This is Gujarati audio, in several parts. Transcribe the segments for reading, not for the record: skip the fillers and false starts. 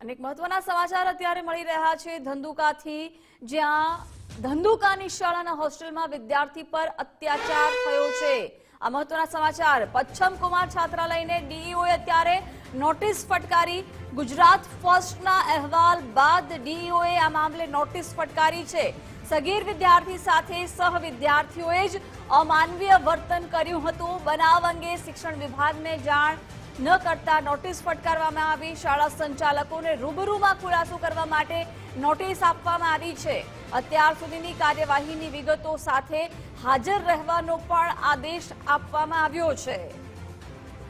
અનેક મહત્વના સમાચાર અત્યારે મળી રહ્યા છે ધંધુકાથી, જ્યાં ધંધુકાની શાળાના હોસ્ટેલમાં વિદ્યાર્થી પર અત્યાચાર થયો છે। આ મહત્વના સમાચાર પચ્છમ કુમાર છાત્રાલયને ડીઈઓએ અત્યારે નોટિસ ફટકારી। ગુજરાત ફર્સ્ટના અહેવાલ બાદ ડીઈઓએ આ મામલે નોટિસ ફટકારી છે। સગીર વિદ્યાર્થી સાથે સહ વિદ્યાર્થીઓએ જ અમાનવીય વર્તન કર્યું હતું। બનાવ અંગે શિક્ષણ વિભાગને જાણ ન કરતા નોટિસ ફટકારવામાં આવી। શાળા સંચાલકોને રૂબરૂમાં ખુલાસો કરવા માટે નોટિસ આપવામાં આવી છે। અત્યાર સુધીની કાર્યવાહીની વિગતો સાથે હાજર રહેવાનો પણ આદેશ આપવામાં આવ્યો છે।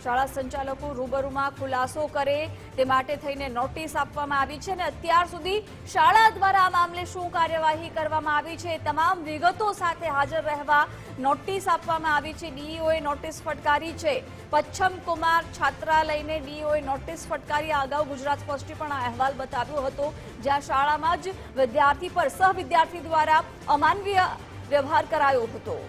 શાળા સંચાલકો રૂબરૂમાં ખુલાસો કરે તે માટે થઈને નોટિસ આપવામાં આવી છે અને અત્યાર સુધી શાળા દ્વારા આ મામલે શું કાર્યવાહી કરવામાં આવી છે તમામ વિગતો સાથે હાજર રહેવા નોટિસ આપવામાં આવી છે। ડીઈઓએ નોટિસ ફટકારી છે। પચ્છમ કુમાર છાત્રાલયને ડીઈઓએ નોટિસ ફટકારી। અગાઉ ગુજરાત ફર્સ્ટે પણ આ અહેવાલ બતાવ્યો હતો, જ્યાં શાળામાં જ વિદ્યાર્થી પર સહ વિદ્યાર્થી દ્વારા અમાનવીય વ્યવહાર કરાયો હતો।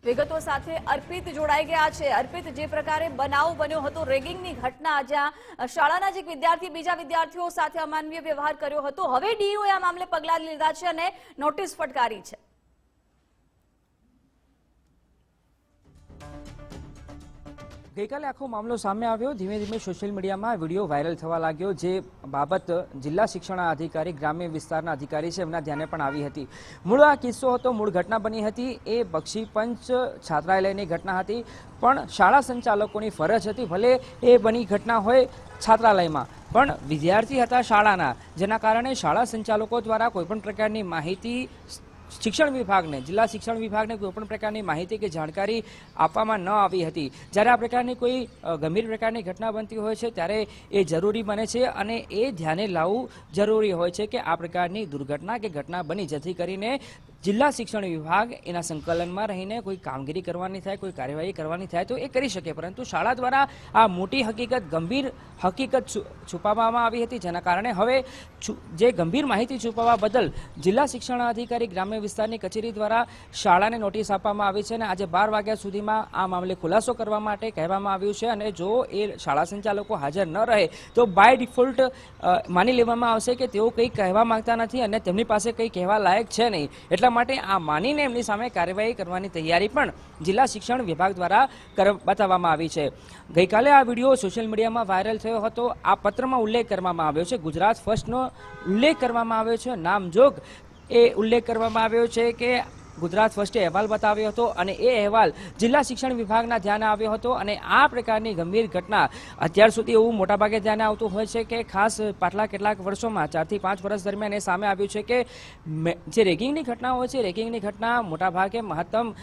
વિગતો સાથે અર્પિત જોડાઈ ગયા છે। અર્પિત, જે પ્રકારે બનાવ બન્યો હતો, રેગિંગની ઘટના, જ્યાં શાળાના જ એક વિદ્યાર્થી બીજા વિદ્યાર્થીઓ સાથે અમાનવીય વ્યવહાર કર્યો હતો, હવે ડીઈઓએ આ મામલે પગલાં લીધા છે અને નોટિસ ફટકારી છે। ગઈકાલે આખો મામલો સામે આવ્યો। ધીમે ધીમે સોશિયલ મીડિયામાં વિડીયો વાયરલ થવા લાગ્યો, જે બાબત જિલ્લા શિક્ષણાધિકારી ગ્રામ્ય વિસ્તારના અધિકારી છે એમના ધ્યાને પણ આવી હતી। મૂળ આ કિસ્સો હતો, મૂળ ઘટના બની હતી એ બક્ષીપંચ છાત્રાલયની ઘટના હતી, પણ શાળા સંચાલકોની ફરજ હતી, ભલે એ બની ઘટના હોય છાત્રાલયમાં, પણ વિદ્યાર્થી હતા શાળાના, જેના કારણે શાળા સંચાલકો દ્વારા કોઈપણ પ્રકારની માહિતી શિક્ષણ વિભાગને, જિલ્લા શિક્ષણ વિભાગને કોઈપણ પ્રકારની માહિતી કે જાણકારી આપવામાં ન આવી હતી। જ્યારે આ પ્રકારની કોઈ ગંભીર પ્રકારની ઘટના બનતી હોય છે ત્યારે એ જરૂરી બને છે અને એ ધ્યાને લાવવું જરૂરી હોય છે કે આ પ્રકારની દુર્ઘટના કે ઘટના બની, જેથી કરીને જિલ્લા શિક્ષણ વિભાગ એના સંકલનમાં રહીને કોઈ કામગીરી કરવાની થાય, કોઈ કાર્યવાહી કરવાની થાય તો એ કરી શકે, પરંતુ શાળા દ્વારા આ મોટી હકીકત, ગંભીર હકીકત છુપાવવામાં આવી હતી, જેના કારણે હવે જે ગંભીર માહિતી છુપાવવા બદલ જિલ્લા શિક્ષણાધિકારી ગ્રામ્ય વિસ્તારની કચેરી દ્વારા શાળાને નોટિસ આપવામાં આવી છે અને આજે 12 વાગ્યા સુધીમાં આ મામલે ખુલાસો કરવા માટે કહેવામાં આવ્યું છે। અને જો એ શાળા સંચાલકો હાજર ન રહે તો બાય ડિફોલ્ટ માની લેવામાં આવશે કે તેઓ કંઈ કહેવા માંગતા નથી અને તેમની પાસે કંઈ કહેવા લાયક છે નહીં, એટલા માટે આ માનીને એમની સામે કાર્યવાહી કરવાની તૈયારી પણ જિલ્લા શિક્ષણ વિભાગ દ્વારા બતાવવામાં આવી છે। ગઈકાલે આ વિડીયો સોશિયલ મીડિયામાં વાયરલ થયો હતો। આ પત્રમાં ઉલ્લેખ કરવામાં આવ્યો છે, ગુજરાત ફર્સ્ટનો ઉલ્લેખ કરવામાં આવ્યો છે, નામજોગ એ ઉલ્લેખ કરવામાં આવ્યો છે કે ગુજરાત ફર્સ્ટે અહેવાલ બતાવ્યો હતો અને એ અહેવાલ જિલ્લા શિક્ષણ વિભાગના ધ્યાને આવ્યો હતો। અને આ પ્રકારની ગંભીર ઘટના અત્યાર સુધી એવું મોટાભાગે ધ્યાને આવતું હોય છે કે ખાસ પાછલા કેટલાક વર્ષોમાં 4 થી 5 વર્ષ દરમિયાન એ સામે આવ્યું છે કે જે રેગિંગની ઘટના હોય છે, રેગિંગની ઘટના મોટાભાગે મહત્તમ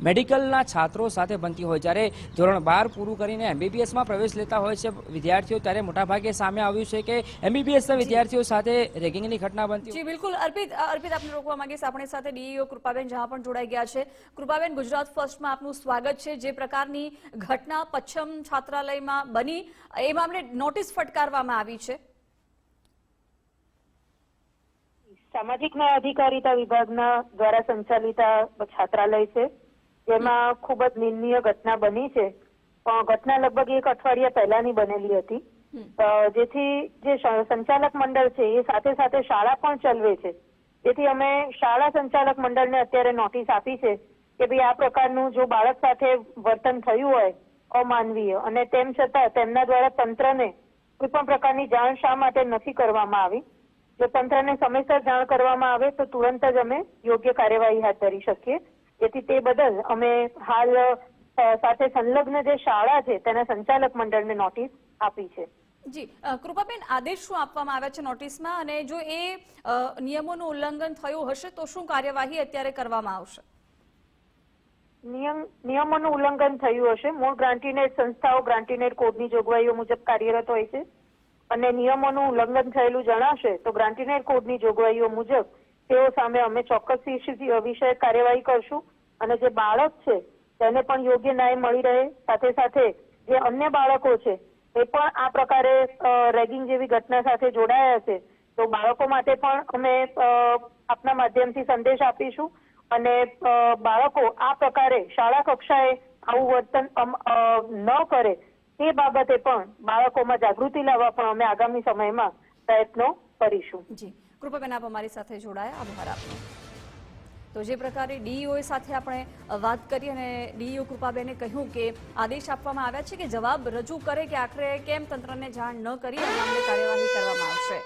મેડિકલના છાત્રો સાથે બનતી હોય। જ્યારે ધોરણ 12 પૂરું કરીને એમબીબીએસમાં પ્રવેશ લેતા હોય છે વિદ્યાર્થીઓ, ત્યારે મોટાભાગે સામે આવ્યું છે કે એમબીબીએસના વિદ્યાર્થીઓ સાથે રેગિંગની ઘટના બનતી। જી બિલકુલ અર્પિત, આપને રોકવા માંગીશ। આપણી સાથે ડીઈઓ કૃપાબેન જહાં પણ જોડાઈ ગયા છે। કૃપાબેન, ગુજરાત ફર્સ્ટમાં આપનું સ્વાગત છે। જે પ્રકારની ઘટના પચ્છમ છાત્રાલયમાં બની, એ મામલે નોટિસ ફટકારવામાં આવી છે। સામાજિક ન્યાય અધિકારીતા વિભાગના દ્વારા સંચાલિત છાત્રાલય છે, જેમાં ખૂબ જ નિંદનીય ઘટના બની છે। પણ ઘટના લગભગ 1 અઠવાડિયા પહેલાની બનેલી હતી, જેથી જે સંચાલક મંડળ છે એ સાથે સાથે શાળા પણ ચલાવે છે, જેથી અમે શાળા સંચાલક મંડળને અત્યારે નોટિસ આપી છે કે ભાઈ આ પ્રકારનું જો બાળક સાથે વર્તન થયું હોય અમાનવીય, અને તેમ છતાં તેમના દ્વારા તંત્રને કોઈ પણ પ્રકારની જાણ શા માટે નથી કરવામાં આવી। જો તંત્રને સમયસર જાણ કરવામાં આવે તો તુરંત જ અમે યોગ્ય કાર્યવાહી હાથ ધરી શકીએ, જેથી તે બદલ અમે હાલ સાથે સંલગ્ન જે શાળા છે તેના સંચાલક મંડળને નોટિસ આપી છે। જી કૃપાબેન, આદેશ શું આપવામાં આવ્યા છે નોટિસમાં, અને જો એ નિયમોનું ઉલ્લંઘન થયું હશે તો શું કાર્યવાહી અત્યારે કરવામાં આવશે? નિયમોનું ઉલ્લંઘન થયું હશે, મૂળ ગ્રાન્ટીનેટ સંસ્થાઓ ગ્રાન્ટીનેટ કોડની જોગવાઈઓ મુજબ કાર્યરત હોય છે, અને નિયમોનું ઉલ્લંઘન થયેલું જણાશે તો ગ્રાન્ટીનેટ કોડની જોગવાઈઓ મુજબ તેઓ સામે અમે ચોક્કસ વિષય કાર્યવાહી કરશું। અને જે બાળક છે તેને પણ યોગ્ય ન્યાય મળી રહે, સાથે સાથે જે અન્ય બાળકો છે એ પણ આ પ્રકારે રેગિંગ જેવી ઘટના સાથે જોડાયા છે તો બાળકો માટે પણ અમે આપના માધ્યમથી સંદેશ આપીશું અને બાળકો આ પ્રકારે શાળા કક્ષાએ આવું વર્તન ન કરે તે બાબતે પણ બાળકોમાં જાગૃતિ લાવવા પણ અમે આગામી સમયમાં પ્રયત્નો કરીશું. જી કૃપાબેન, આપ અમારી સાથે જોડાયા, આભાર આપનો. તો જે પ્રકારે ડીઈઓ સાથે આપણે વાત કરી અને ડીઈઓ કૃપાબેને કહ્યું કે આદેશ આપવામાં આવ્યા છે કે જવાબ રજૂ કરે કે આખરે કેમ તંત્રને જાણ ન કરી આ મામલે કાર્યવાહી કરવામાં આવશે.